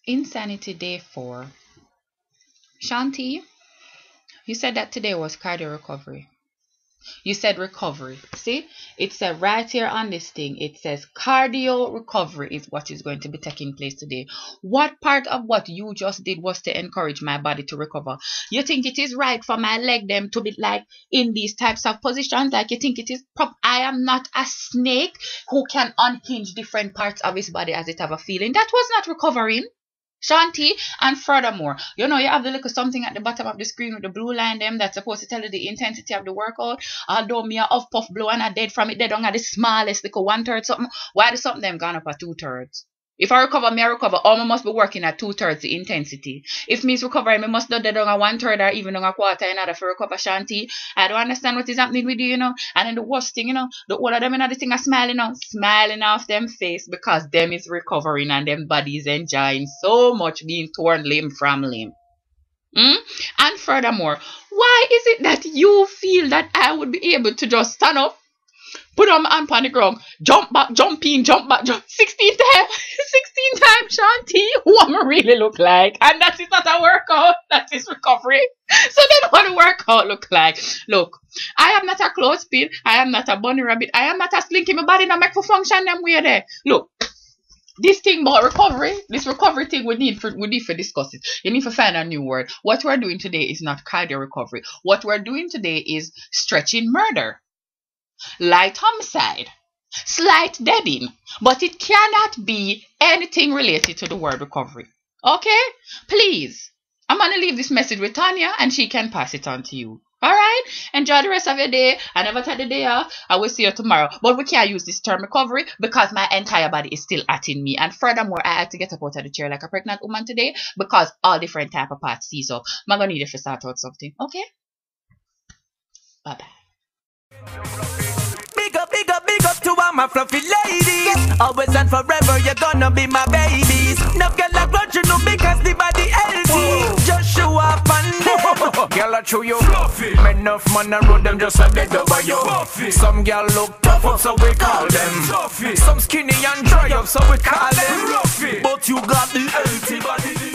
Insanity day 4. Shanti, you said that today was cardio recovery. You said recovery. See, it said right here on this thing, it says cardio recovery is what is going to be taking place today. What part of what you just did was to encourage my body to recover? You think it is right for my leg them to be like in these types of positions? Like you think it is I am not a snake who can unhinge different parts of his body as it have a feeling. That was not recovering. Shanti, and furthermore, you know, you have the little something at the bottom of the screen with the blue line them that's supposed to tell you the intensity of the workout. Although me a off puff blow and I dead from it, they don't have the smallest little 1/3 something. Why do something them gone up at 2/3? If I recover, me I recover. All I must be working at 2/3 the intensity. If me's recovering, me must do that on a 1/3 or even on a quarter in order for recover, Shanti. I don't understand what is happening with you, you know. And then the worst thing, you know, the all of them, you know, the thing are smiling now, smiling off them face because them is recovering and them bodies enjoying so much being torn limb from limb. And furthermore, why is it that you feel that I would be able to just stand up, put on my hand on the ground, jump back, jump in, jump back, jump 16 times, 16 times, Shanti, what I really look like? And that is not a workout, that is recovery. So then what a workout look like? Look, I am not a clothespin, I am not a bunny rabbit, I am not a slinky, my body not make for function them way there. Look, this thing about recovery, this recovery thing we need for discuss it. You need to find a new word. What we're doing today is not cardio recovery. What we're doing today is stretching murder. Light homicide, slight deading, but it cannot be anything related to the word recovery. Okay? Please, I'm going to leave this message with Tanya and she can pass it on to you. Alright? Enjoy the rest of your day. I never take the day off. I will see you tomorrow. But we can't use this term recovery because my entire body is still in me. And furthermore, I had to get up out of the chair like a pregnant woman today because all different type of parts seize up. I'm going to need you to start out something. Okay? Bye-bye. Big up to all my fluffy ladies. Always and forever, you're gonna be my babies. No girl like blood, you know, because the body healthy. Just show up and them. Girl, I show you fluffy. Men enough man and road them just a dead over you. Fluffy. Some girl look tough up, so we call them fluffy. Some skinny and dry up, so we call them fluffy. But you got the healthy body.